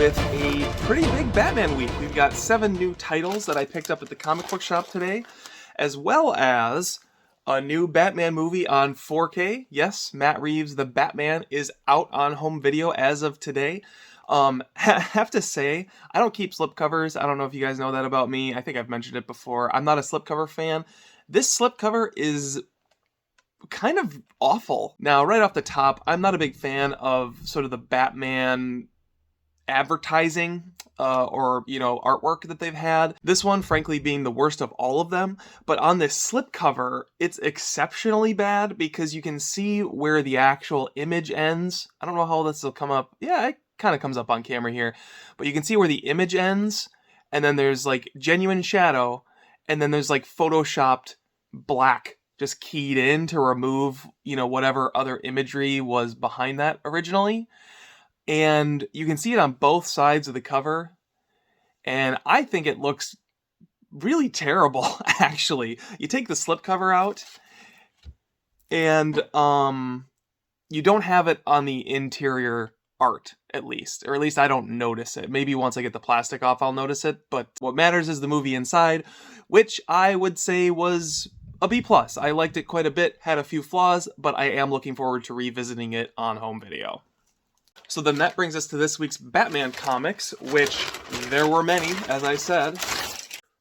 with a pretty big Batman week. We've got 7 new titles that I picked up at the comic book shop today, as well as a new Batman movie on 4K. Yes, Matt Reeves' The Batman is out on home video as of today. Have to say, I don't keep slipcovers. I don't know if you guys know that about me. I think I've mentioned it before. I'm not a slipcover fan. This slipcover is kind of awful. Now, right off the top, I'm not a big fan of sort of the Batman advertising or artwork that they've had. This one frankly being the worst of all of them, but on this slipcover it's exceptionally bad because you can see where the actual image ends. I don't know how this will come up. Yeah, it kind of comes up on camera here, but you can see where the image ends, and then there's like genuine shadow, and then there's like photoshopped black just keyed in to remove whatever other imagery was behind that originally. And you can see it on both sides of the cover, and I think it looks really terrible, actually. You take the slipcover out, and you don't have it on the interior art, at least. Or at least I don't notice it. Maybe once I get the plastic off, I'll notice it, but what matters is the movie inside, which I would say was a B+. I liked it quite a bit, had a few flaws, but I am looking forward to revisiting it on home video. So then that brings us to this week's Batman comics, which there were many, as I said.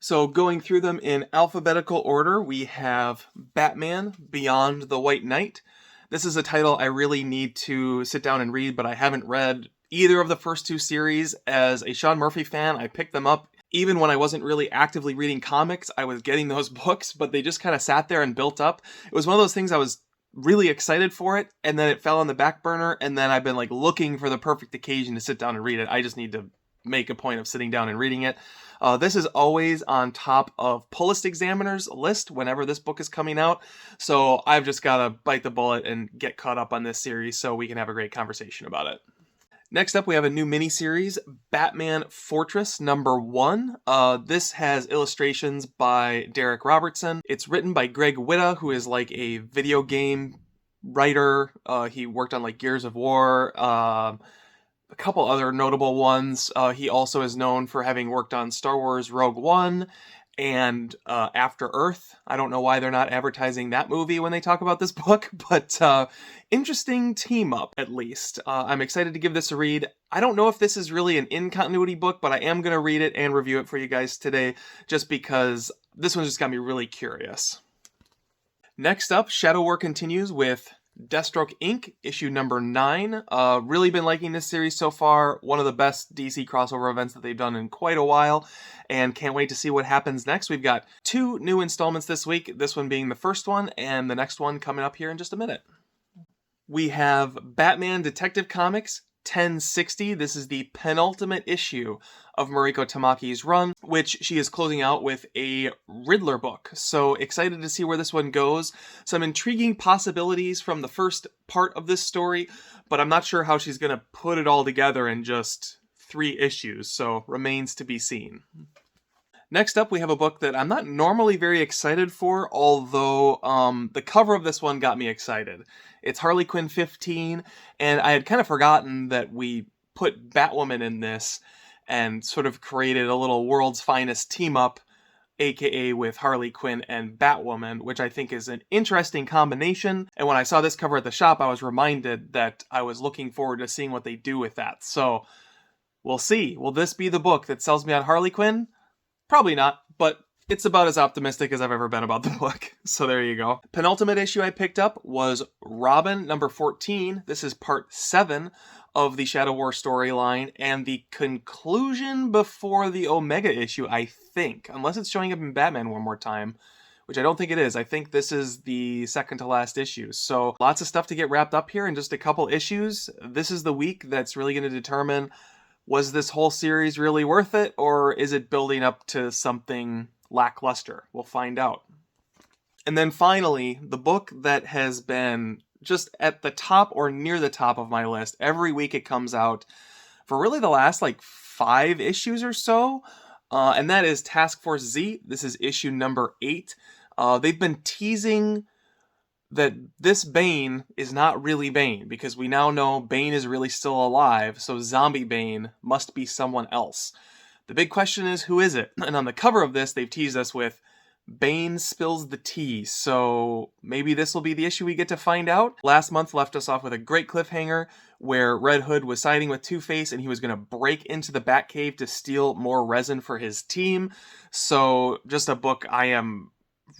So going through them in alphabetical order, we have Batman Beyond the White Knight. This is a title I really need to sit down and read, but I haven't read either of the first 2 series. As a Sean Murphy fan, I picked them up even when I wasn't really actively reading comics. I was getting those books, but they just kind of sat there and built up. It was one of those things I was really excited for it, and then it fell on the back burner, and then I've been like looking for the perfect occasion to sit down and read it. I just need to make a point of sitting down and reading it. This is always on top of Pull List Examiner's list whenever this book is coming out, so I've just got to bite the bullet and get caught up on this series so we can have a great conversation about it. Next up, we have a new miniseries, Batman Fortress #1. This has illustrations by Derek Robertson. It's written by Greg Witta, who is like a video game writer. He worked on like Gears of War, a couple other notable ones. He also is known for having worked on Star Wars Rogue One and After Earth. I don't know why they're not advertising that movie when they talk about this book, but interesting team up, at least. I'm excited to give this a read. I don't know if this is really an in-continuity book, but I am going to read it and review it for you guys today, just because this one just got me really curious. Next up, Shadow War continues with Deathstroke Inc., issue #9. Really been liking this series so far. One of the best DC crossover events that they've done in quite a while, and can't wait to see what happens next. We've got 2 new installments this week, this one being the first one, and the next one coming up here in just a minute. We have Batman Detective Comics 1060. This is the penultimate issue of Mariko Tamaki's run, which she is closing out with a Riddler book. So excited to see where this one goes. Some intriguing possibilities from the first part of this story, but I'm not sure how she's going to put it all together in just 3 issues, so remains to be seen. Next up, we have a book that I'm not normally very excited for, although the cover of this one got me excited. It's Harley Quinn 15, and I had kind of forgotten that we put Batwoman in this and sort of created a little world's finest team-up, aka with Harley Quinn and Batwoman, which I think is an interesting combination. And when I saw this cover at the shop, I was reminded that I was looking forward to seeing what they do with that. So, we'll see. Will this be the book that sells me on Harley Quinn? Probably not, but it's about as optimistic as I've ever been about the book. So there you go. Penultimate issue I picked up was Robin #14. This is part 7 of the Shadow War storyline, and the conclusion before the Omega issue, I think. Unless it's showing up in Batman one more time, which I don't think it is. I think this is the second to last issue. So lots of stuff to get wrapped up here in just a couple issues. This is the week that's really going to determine, was this whole series really worth it, or is it building up to something lackluster? We'll find out. And then finally, the book that has been just at the top or near the top of my list. Every week it comes out for really the last 5 issues or so. And that is Task Force Z. This is issue #8. They've been teasing that this Bane is not really Bane, because we now know Bane is really still alive, so zombie Bane must be someone else. The big question is, who is it? And on the cover of this, they've teased us with Bane spills the tea, so maybe this will be the issue we get to find out. Last month left us off with a great cliffhanger where Red Hood was siding with Two-Face and he was going to break into the Batcave to steal more resin for his team. So just a book I am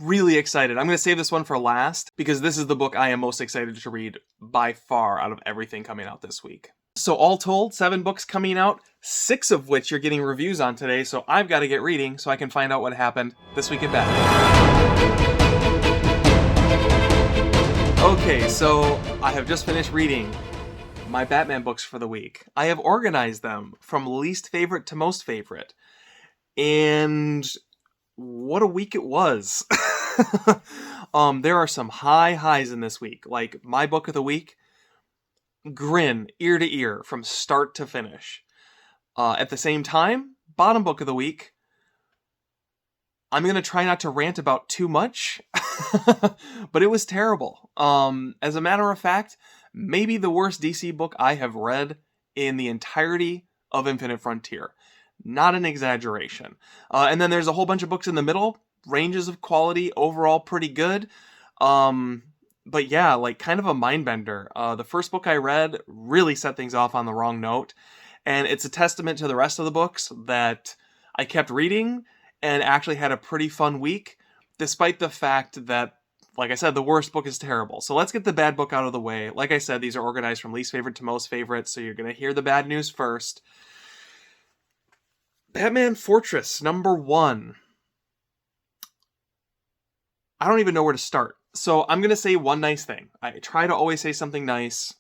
really excited. I'm going to save this one for last because this is the book I am most excited to read by far out of everything coming out this week. So all told, 7 books coming out, 6 of which you're getting reviews on today, so I've got to get reading so I can find out what happened this week in Batman. Okay, so I have just finished reading my Batman books for the week. I have organized them from least favorite to most favorite. And what a week it was. There are some high highs in this week. Like, my book of the week, grin ear to ear from start to finish. At the same time, bottom book of the week, I'm going to try not to rant about too much, but it was terrible. As a matter of fact, maybe the worst DC book I have read in the entirety of Infinite Frontier. Not an exaggeration. And then there's a whole bunch of books in the middle, ranges of quality, overall pretty good. But yeah, like kind of a mind bender. The first book I read really set things off on the wrong note. And it's a testament to the rest of the books that I kept reading and actually had a pretty fun week, despite the fact that, like I said, the worst book is terrible. So let's get the bad book out of the way. Like I said, these are organized from least favorite to most favorite, so you're going to hear the bad news first. Batman Fortress, number 1. I don't even know where to start. So I'm going to say one nice thing. I try to always say something nice,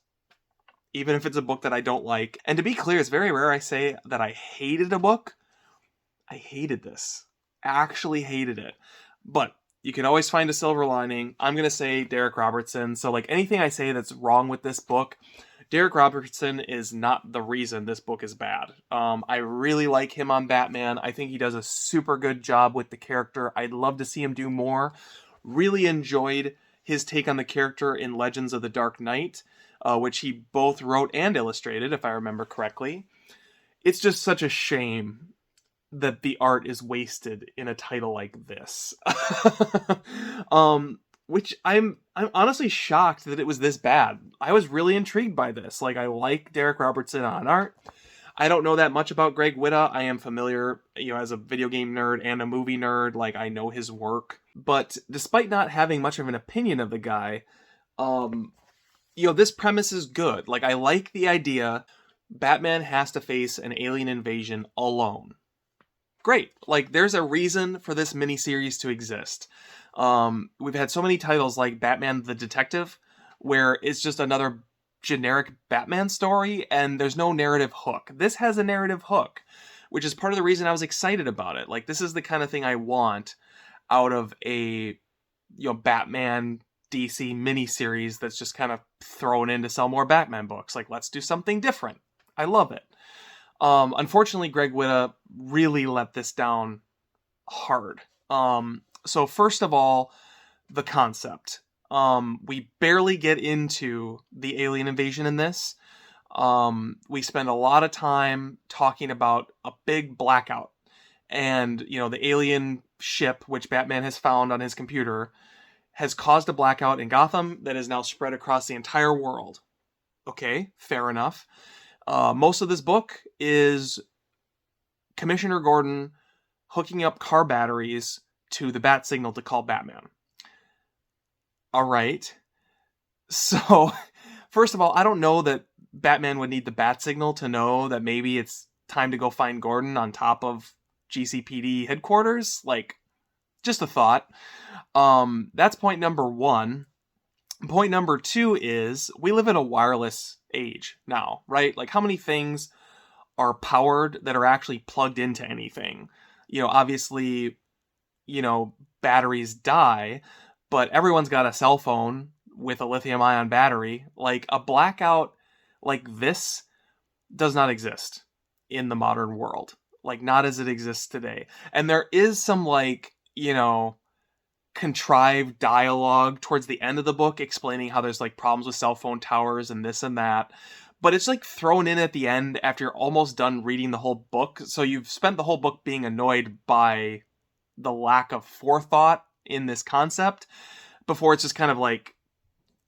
even if it's a book that I don't like. And to be clear, it's very rare I say that I hated a book. I hated this. Actually hated it. But you can always find a silver lining. I'm going to say Derek Robertson. So like anything I say that's wrong with this book, Derek Robertson is not the reason this book is bad. I really like him on Batman. I think he does a super good job with the character. I'd love to see him do more. Really enjoyed his take on the character in Legends of the Dark Knight, which he both wrote and illustrated, if I remember correctly. It's just such a shame that the art is wasted in a title like this. Which I'm honestly shocked that it was this bad. I was really intrigued by this. Like, I like Derek Robertson on art. I don't know that much about Greg Witta. I am familiar, as a video game nerd and a movie nerd. Like, I know his work. But despite not having much of an opinion of the guy, this premise is good. Like, I like the idea Batman has to face an alien invasion alone. Great. Like, there's a reason for this miniseries to exist. We've had so many titles like Batman the Detective, where it's just another generic Batman story, and there's no narrative hook. This has a narrative hook, which is part of the reason I was excited about it. Like, this is the kind of thing I want out of a, Batman DC miniseries that's just kind of thrown in to sell more Batman books. Like, let's do something different. I love it. Unfortunately, Greg Witta really let this down hard. So first of all, the concept. We barely get into the alien invasion in this. We spend a lot of time talking about a big blackout. And, the alien ship, which Batman has found on his computer, has caused a blackout in Gotham that is now spread across the entire world. Okay, fair enough. Most of this book is Commissioner Gordon hooking up car batteries to the bat signal to call Batman. All right. So, first of all, I don't know that Batman would need the bat signal to know that maybe it's time to go find Gordon on top of GCPD headquarters. Like, just a thought. That's point number 1. Point number 2 is we live in a wireless age now, right? Like, how many things are powered that are actually plugged into anything? Obviously, batteries die, but everyone's got a cell phone with a lithium-ion battery. Like, a blackout like this does not exist in the modern world. Like, not as it exists today. And there is some, contrived dialogue towards the end of the book explaining how there's like problems with cell phone towers and this and that. But it's like thrown in at the end after you're almost done reading the whole book. So you've spent the whole book being annoyed by the lack of forethought in this concept before it's just kind of like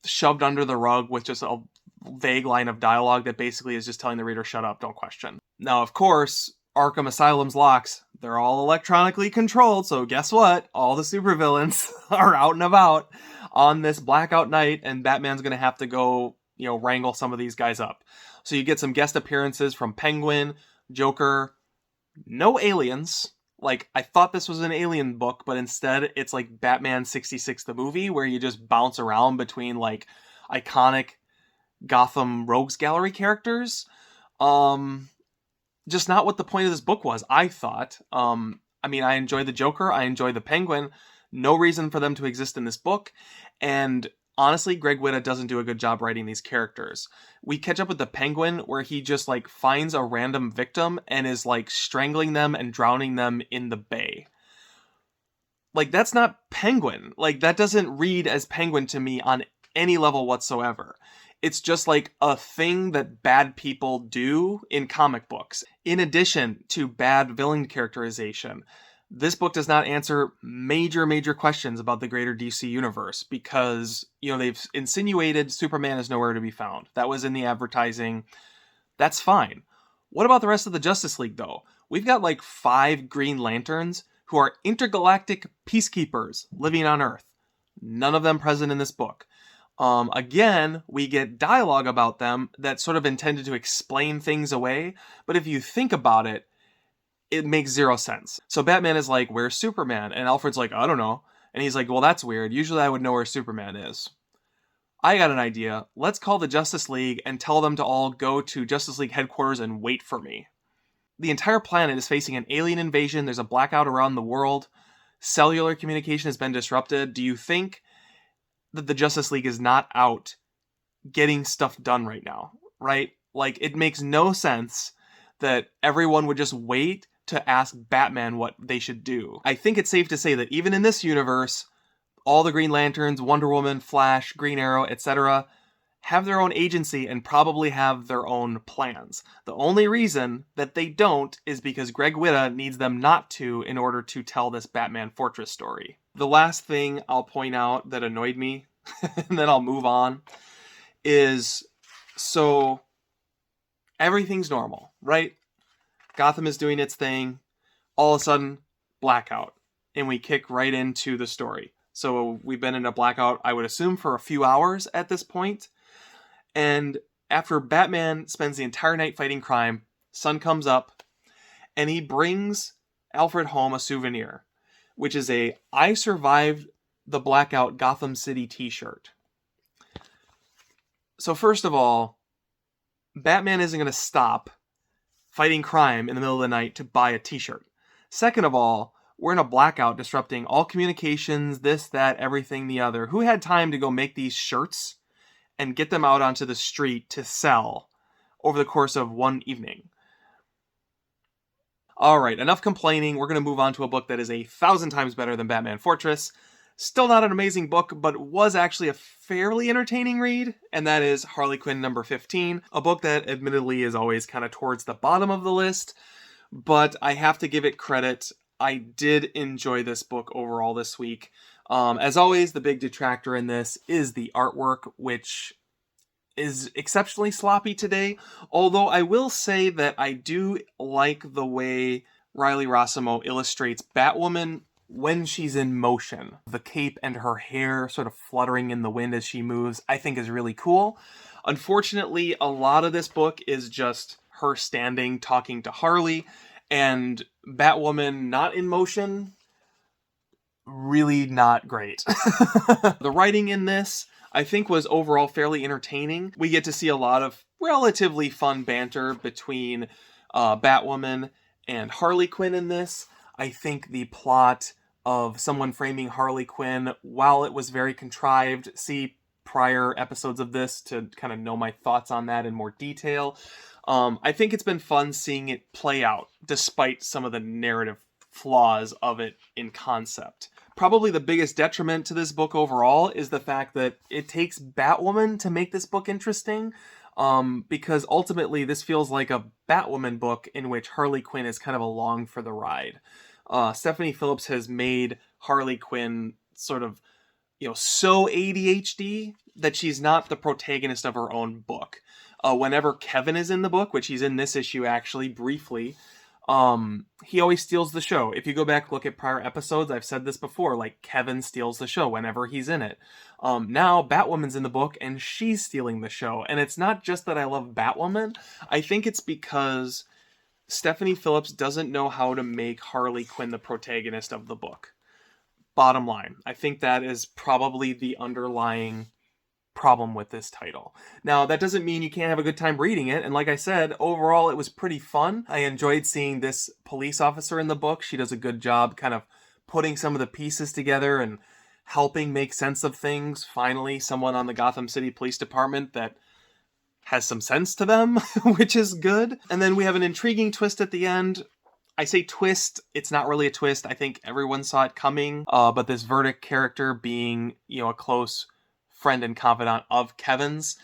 shoved under the rug with just a vague line of dialogue that basically is just telling the reader, shut up, don't question. Now, of course, Arkham Asylum's locks, they're all electronically controlled, so guess what? All the supervillains are out and about on this blackout night, and Batman's gonna have to go, wrangle some of these guys up. So you get some guest appearances from Penguin, Joker, no aliens. Like, I thought this was an alien book, but instead it's like Batman 66 the movie, where you just bounce around between like iconic Gotham Rogues Gallery characters. Just not what the point of this book was, I thought. I enjoy the Joker, I enjoy the Penguin. No reason for them to exist in this book. And honestly, Greg Witta doesn't do a good job writing these characters. We catch up with the Penguin, where he just like finds a random victim and is like strangling them and drowning them in the bay. Like, that's not Penguin. Like, that doesn't read as Penguin to me on any level whatsoever. It's just like a thing that bad people do in comic books. In addition to bad villain characterization, this book does not answer major questions about the greater DC universe because, they've insinuated Superman is nowhere to be found. That was in the advertising. That's fine. What about the rest of the Justice League, though? We've got like 5 Green Lanterns who are intergalactic peacekeepers living on Earth. None of them present in this book. Again, we get dialogue about them that's sort of intended to explain things away, but if you think about it, it makes zero sense. So Batman is like, where's Superman? And Alfred's like, I don't know. And he's like, well, that's weird. Usually I would know where Superman is. I got an idea. Let's call the Justice League and tell them to all go to Justice League headquarters and wait for me. The entire planet is facing an alien invasion. There's a blackout around the world. Cellular communication has been disrupted. Do you think that the Justice League is not out getting stuff done right now, right? Like, it makes no sense that everyone would just wait to ask Batman what they should do. I think it's safe to say that even in this universe, all the Green Lanterns, Wonder Woman, Flash, Green Arrow, etc., have their own agency and probably have their own plans. The only reason that they don't is because Greg Witta needs them not to in order to tell this Batman Fortress story. The last thing I'll point out that annoyed me, and then I'll move on, is so everything's normal, right? Gotham is doing its thing. All of a sudden, blackout. And we kick right into the story. So we've been in a blackout, I would assume, for a few hours at this point. And after Batman spends the entire night fighting crime, sun comes up, and he brings Alfred home a souvenir, which is a I Survived the Blackout Gotham City t-shirt. So first of all, Batman isn't going to stop fighting crime in the middle of the night to buy a t-shirt. Second of all, we're in a blackout disrupting all communications, this, that, everything, the other. Who had time to go make these shirts and get them out onto the street to sell over the course of one evening? All right, enough complaining. We're going to move on to a book that is 1,000 times better than Batman Fortress. Still not an amazing book, but was actually a fairly entertaining read, and that is Harley Quinn number 15, a book that admittedly is always kind of towards the bottom of the list, but I have to give it credit. I did enjoy this book overall this week. As always, the big detractor in this is the artwork, which is exceptionally sloppy today, although I will say that I do like the way Riley Rossimo illustrates Batwoman when she's in motion. The cape and her hair sort of fluttering in the wind as she moves, I think is really cool. Unfortunately, a lot of this book is just her standing, talking to Harley, and Batwoman not in motion, really not great. The writing in this, I think, was overall fairly entertaining. We get to see a lot of relatively fun banter between Batwoman and Harley Quinn in this. I think the plot of someone framing Harley Quinn, while it was very contrived, see prior episodes of this to kind of know my thoughts on that in more detail. I think it's been fun seeing it play out, despite some of the narrative flaws of it in concept. Probably the biggest detriment to this book overall is the fact that it takes Batwoman to make this book interesting, because ultimately this feels like a Batwoman book in which Harley Quinn is kind of along for the ride. Stephanie Phillips has made Harley Quinn sort of, so ADHD that she's not the protagonist of her own book. Whenever Kevin is in the book, which he's in this issue actually briefly, he always steals the show. If you go back, look at prior episodes, I've said this before, like Kevin steals the show whenever he's in it. Now Batwoman's in the book and she's stealing the show. And it's not just that I love Batwoman. I think it's because Stephanie Phillips doesn't know how to make Harley Quinn the protagonist of the book. Bottom line, I think that is probably the underlying problem with this title. Now, that doesn't mean you can't have a good time reading it, and like I said, overall it was pretty fun. I enjoyed seeing this police officer in the book. She does a good job kind of putting some of the pieces together and helping make sense of things. Finally, someone on the Gotham City Police Department that has some sense to them, which is good. And then we have an intriguing twist at the end. I say twist, it's not really a twist. I think everyone saw it coming, but this Verdict character being, a close friend and confidant of Kevin's,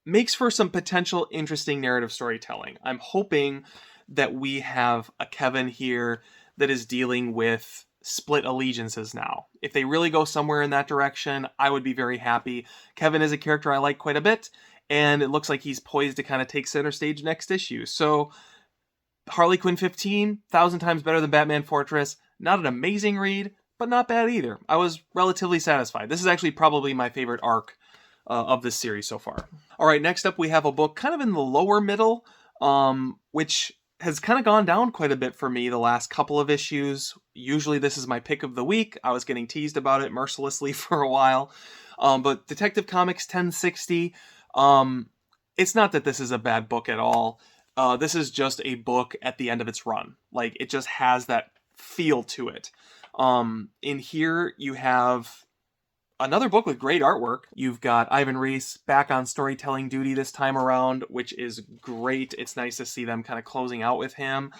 makes for some potential interesting narrative storytelling. I'm hoping that we have a Kevin here that is dealing with split allegiances now. If they really go somewhere in that direction, I would be very happy. Kevin is a character I like quite a bit, and it looks like he's poised to kind of take center stage next issue. So Harley Quinn 15, 1,000 times better than Batman Fortress. Not an amazing read, but not bad either. I was relatively satisfied. This is actually probably my favorite arc of this series so far. All right, next up we have a book kind of in the lower middle, which has kind of gone down quite a bit for me the last couple of issues. Usually this is my pick of the week. I was getting teased about it mercilessly for a while. But Detective Comics 1060, it's not that this is a bad book at all. This is just a book at the end of its run. Like, it just has that feel to it. In here, you have another book with great artwork. You've got Ivan Reis back on storytelling duty this time around, which is great. It's nice to see them kind of closing out with him.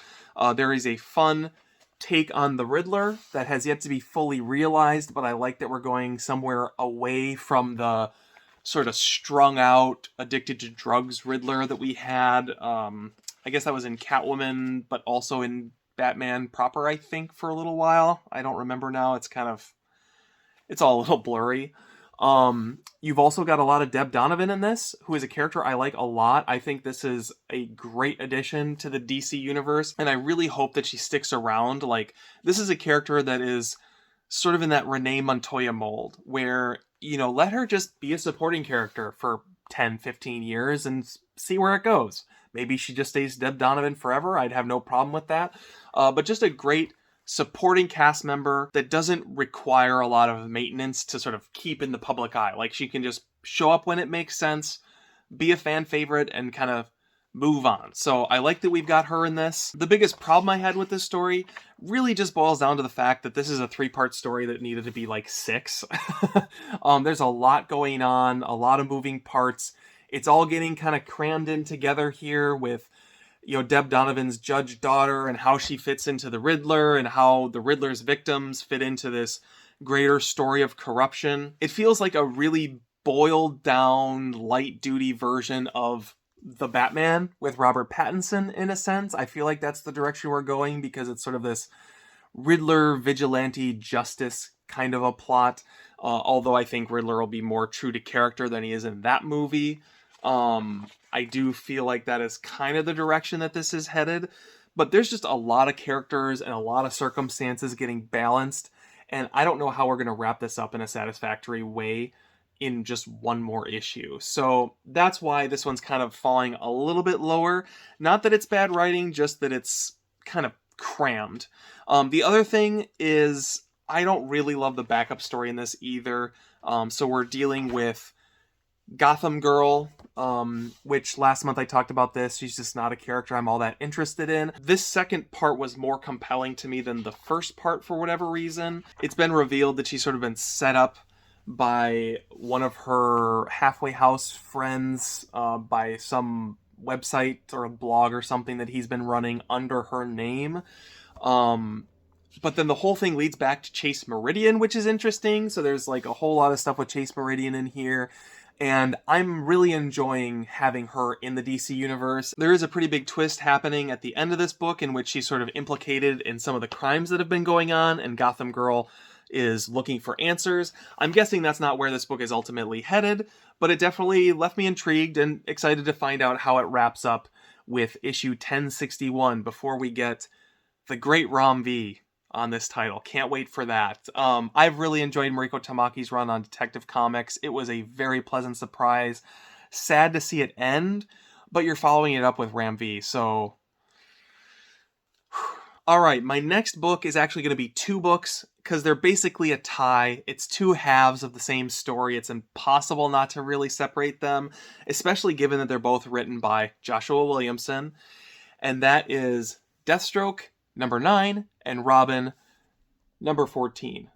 There is a fun take on the Riddler that has yet to be fully realized, but I like that we're going somewhere away from the sort of strung out, addicted to drugs Riddler that we had. I guess that was in Catwoman, but also in Batman proper, I think, for a little while. I don't remember now. It's all a little blurry. You've also got a lot of Deb Donovan in this, who is a character I like a lot. I think this is a great addition to the DC universe, and I really hope that she sticks around. Like, this is a character that is sort of in that Renee Montoya mold, where, let her just be a supporting character for 10, 15 years and see where it goes. Maybe she just stays Deb Donovan forever. I'd have no problem with that. But just a great supporting cast member that doesn't require a lot of maintenance to sort of keep in the public eye. Like, she can just show up when it makes sense, be a fan favorite, and kind of move on. So I like that we've got her in this. The biggest problem I had with this story really just boils down to the fact that this is a 3-part story that needed to be like 6. There's a lot going on, a lot of moving parts. It's all getting kind of crammed in together here with, Deb Donovan's judge daughter and how she fits into the Riddler and how the Riddler's victims fit into this greater story of corruption. It feels like a really boiled down, light duty version of The Batman with Robert Pattinson, in a sense. I feel like that's the direction we're going because it's sort of this Riddler vigilante justice kind of a plot. Although I think Riddler will be more true to character than he is in that movie. I do feel like that is kind of the direction that this is headed, but there's just a lot of characters and a lot of circumstances getting balanced, and I don't know how we're going to wrap this up in a satisfactory way in just one more issue. So that's why this one's kind of falling a little bit lower. Not that it's bad writing, just that it's kind of crammed. The other thing is I don't really love the backup story in this either. So we're dealing with Gotham Girl, which last month I talked about this. She's just not a character I'm all that interested in. This second part was more compelling to me than the first part for whatever reason. It's been revealed that she's sort of been set up by one of her halfway house friends, by some website or a blog or something that he's been running under her name. But then the whole thing leads back to Chase Meridian, which is interesting. So there's like a whole lot of stuff with Chase Meridian in here. And I'm really enjoying having her in the DC universe. There is a pretty big twist happening at the end of this book in which she's sort of implicated in some of the crimes that have been going on, and Gotham Girl is looking for answers. I'm guessing that's not where this book is ultimately headed, but it definitely left me intrigued and excited to find out how it wraps up with issue 1061 before we get the great Rom V on this title. Can't wait for that. I've really enjoyed Mariko Tamaki's run on Detective Comics. It was a very pleasant surprise. Sad to see it end, but you're following it up with Ram V, so... Alright, my next book is actually going to be two books, because they're basically a tie. It's two halves of the same story. It's impossible not to really separate them, especially given that they're both written by Joshua Williamson, and that is Deathstroke, number 9, and Robin, number 14.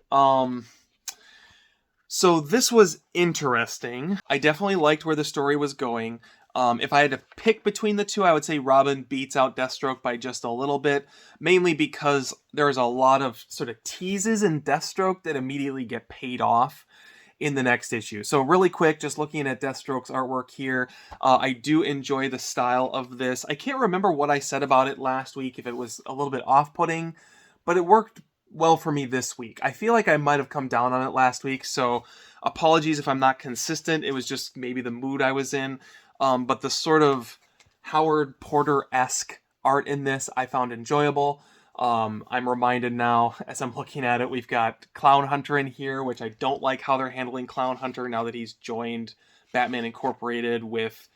So this was interesting. I definitely liked where the story was going. If I had to pick between the two, I would say Robin beats out Deathstroke by just a little bit, mainly because there's a lot of sort of teases in Deathstroke that immediately get paid off in the next issue. So really quick, just looking at Deathstroke's artwork here, I do enjoy the style of this. I can't remember what I said about it last week, if it was a little bit off-putting, but it worked well for me this week. I feel like I might have come down on it last week, so apologies if I'm not consistent. It was just maybe the mood I was in. But the sort of Howard Porter-esque art in this I found enjoyable. I'm reminded now, as I'm looking at it, we've got Clown Hunter in here, which I don't like how they're handling Clown Hunter now that he's joined Batman Incorporated with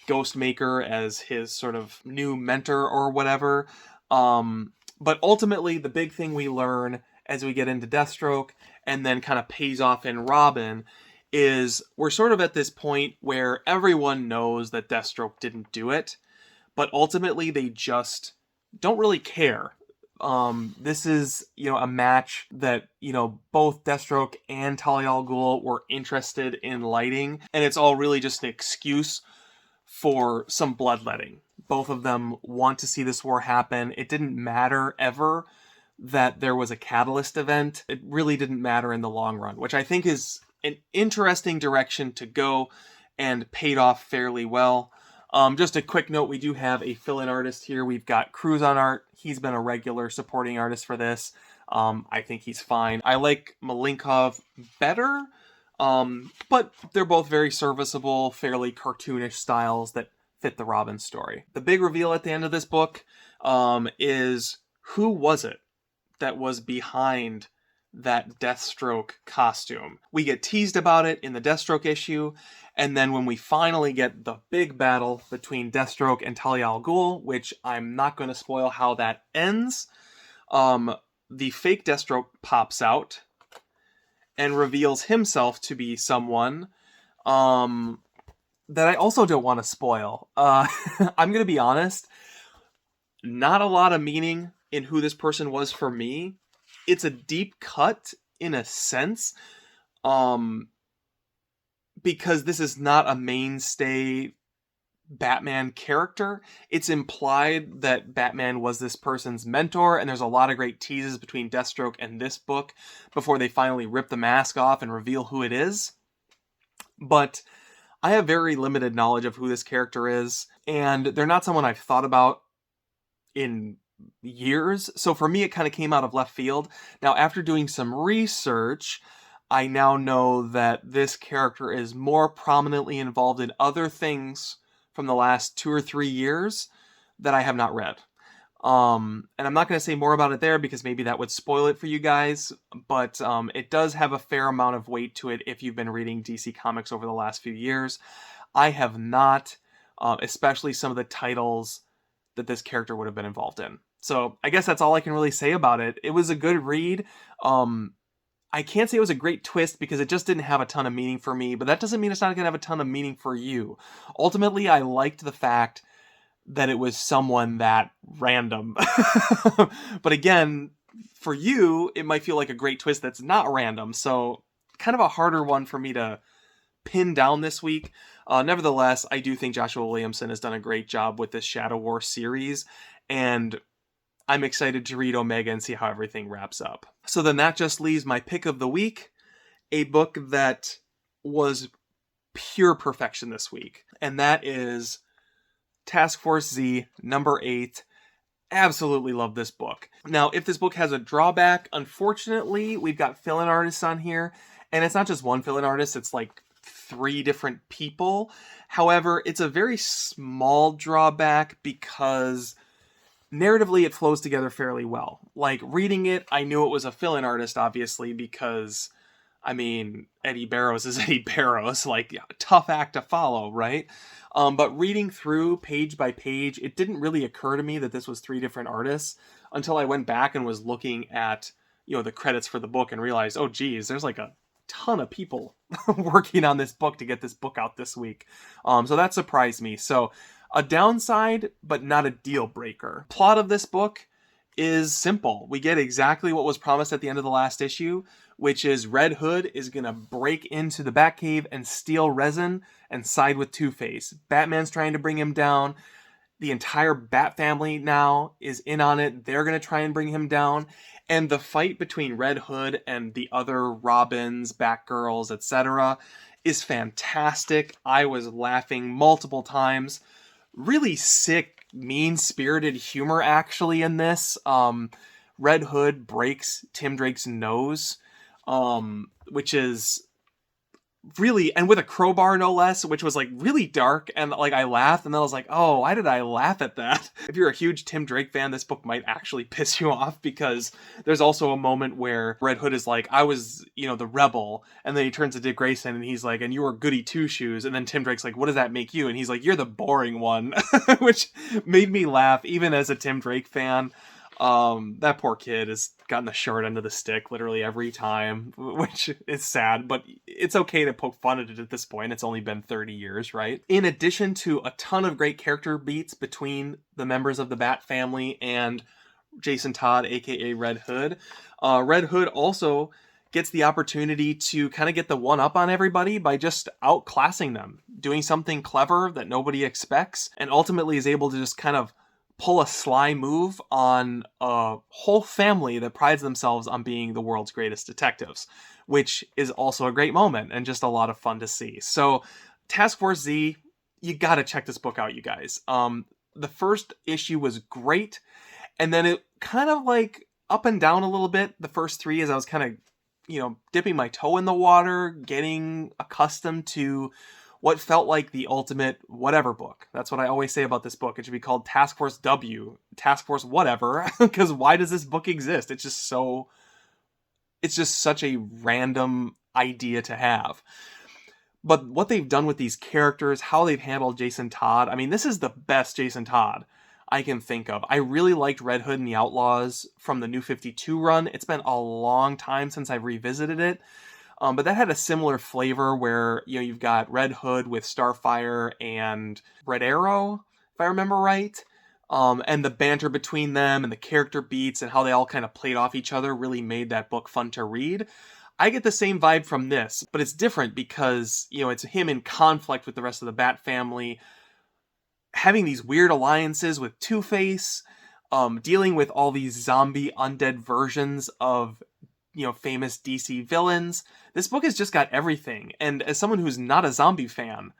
Ghostmaker as his sort of new mentor or whatever. But ultimately, the big thing we learn as we get into Deathstroke and then kind of pays off in Robin is we're sort of at this point where everyone knows that Deathstroke didn't do it, but ultimately they just don't really care. This is, a match that, both Deathstroke and Talia al Ghul were interested in lighting, and it's all really just an excuse for some bloodletting. Both of them want to see this war happen. It didn't matter ever that there was a catalyst event. It really didn't matter in the long run, which I think is an interesting direction to go and paid off fairly well. Just a quick note, we do have a fill-in artist here. We've got Cruz on art. He's been a regular supporting artist for this. I think he's fine. I like Malinkov better, but they're both very serviceable, fairly cartoonish styles that fit the Robin story. The big reveal at the end of this book is who was it that was behind that Deathstroke costume. We get teased about it in the Deathstroke issue, and then when we finally get the big battle between Deathstroke and Talia al Ghul, which I'm not going to spoil how that ends, the fake Deathstroke pops out and reveals himself to be someone that I also don't want to spoil. I'm going to be honest, not a lot of meaning in who this person was for me. It's a deep cut in a sense, because this is not a mainstay Batman character. It's implied that Batman was this person's mentor, and there's a lot of great teases between Deathstroke and this book before they finally rip the mask off and reveal who it is. But I have very limited knowledge of who this character is, and they're not someone I've thought about in years, so for me it kind of came out of left field. Now, after doing some research, I now know that this character is more prominently involved in other things from the last 2 or 3 years that I have not read. And I'm not going to say more about it there because maybe that would spoil it for you guys, but it does have a fair amount of weight to it if you've been reading DC Comics over the last few years. I have not, especially some of the titles that this character would have been involved in. So I guess that's all I can really say about it. It was a good read. I can't say it was a great twist because it just didn't have a ton of meaning for me, but that doesn't mean it's not going to have a ton of meaning for you. Ultimately, I liked the fact that it was someone that random. But again, for you, it might feel like a great twist that's not random. So kind of a harder one for me to pin down this week. Nevertheless, I do think Joshua Williamson has done a great job with this Shadow War series, and I'm excited to read Omega and see how everything wraps up. So then that just leaves my pick of the week, a book that was pure perfection this week, and that is Task Force Z number 8. Absolutely love this book. Now, if this book has a drawback, unfortunately, we've got fill-in artists on here, and it's not just one fill-in artist, it's like 3 different people. However, it's a very small drawback because narratively it flows together fairly well. Like, reading it, I knew it was a fill-in artist, obviously, because, I mean, Eddie Barrows is Eddie Barrows, like, tough act to follow, right? But reading through page by page, it didn't really occur to me that this was 3 different artists until I went back and was looking at, the credits for the book and realized, oh geez, there's like a ton of people working on this book to get this book out this week. So that surprised me. So a downside, but not a deal breaker. Plot of this book is simple. We get exactly what was promised at the end of the last issue, which is Red Hood is going to break into the Batcave and steal resin and side with Two-Face. Batman's trying to bring him down. The entire Bat family now is in on it. They're going to try and bring him down. And the fight between Red Hood and the other Robins, Batgirls, etc. is fantastic. I was laughing multiple times. Really sick, mean-spirited humor, actually, in this. Red Hood breaks Tim Drake's nose, which is really, and with a crowbar no less, which was like really dark, and like I laughed, and then I was like, oh, why did I laugh at that? If you're a huge Tim Drake fan, this book might actually piss you off, because there's also a moment where Red Hood is like, I was, the rebel, and then he turns to Dick Grayson and he's like, and you were goody two-shoes, and then Tim Drake's like, what does that make you? And he's like, you're the boring one, which made me laugh, even as a Tim Drake fan. That poor kid has gotten the short end of the stick literally every time, which is sad, but it's okay to poke fun at it at this point. It's only been 30 years, right? In addition to a ton of great character beats between the members of the Bat family and Jason Todd, aka Red Hood, Red Hood also gets the opportunity to kind of get the one-up on everybody by just outclassing them, doing something clever that nobody expects, and ultimately is able to just kind of pull a sly move on a whole family that prides themselves on being the world's greatest detectives, which is also a great moment and just a lot of fun to see. So Task Force Z, you gotta check this book out, you guys. The first issue was great, and then it kind of like up and down a little bit, the first 3, as I was kind of, dipping my toe in the water, getting accustomed to what felt like the ultimate whatever book. That's what I always say about this book. It should be called Task Force W, Task Force whatever, because why does this book exist? It's just such a random idea to have. But what they've done with these characters, how they've handled Jason Todd, I mean, this is the best Jason Todd I can think of. I really liked Red Hood and the Outlaws from the New 52 run. It's been a long time since I've revisited it. But that had a similar flavor where, you've got Red Hood with Starfire and Red Arrow, if I remember right. And the banter between them and the character beats and how they all kind of played off each other really made that book fun to read. I get the same vibe from this, but it's different because, it's him in conflict with the rest of the Bat family, having these weird alliances with Two-Face, dealing with all these zombie undead versions of famous DC villains. This book has just got everything. And as someone who's not a zombie fan,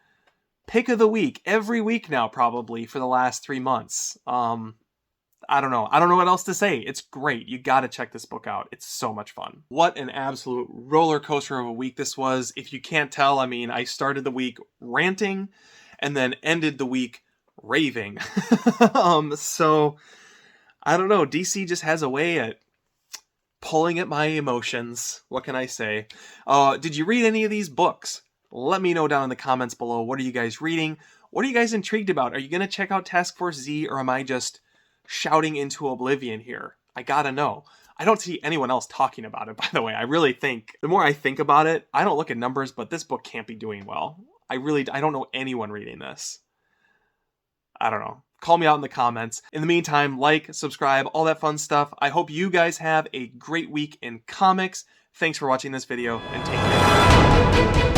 pick of the week, every week now probably for the last 3 months. I don't know what else to say. It's great. You gotta check this book out. It's so much fun. What an absolute roller coaster of a week this was. If you can't tell, I mean, I started the week ranting and then ended the week raving. So I don't know. DC just has a way at pulling at my emotions. What can I say? Did you read any of these books? Let me know down in the comments below. What are you guys reading? What are you guys intrigued about? Are you going to check out Task Force Z, or am I just shouting into oblivion here? I gotta know. I don't see anyone else talking about it, by the way. I really think, the more I think about it, I don't look at numbers, but this book can't be doing well. I don't know anyone reading this. I don't know. Call me out in the comments. In the meantime, like, subscribe, all that fun stuff. I hope you guys have a great week in comics. Thanks for watching this video, and take care.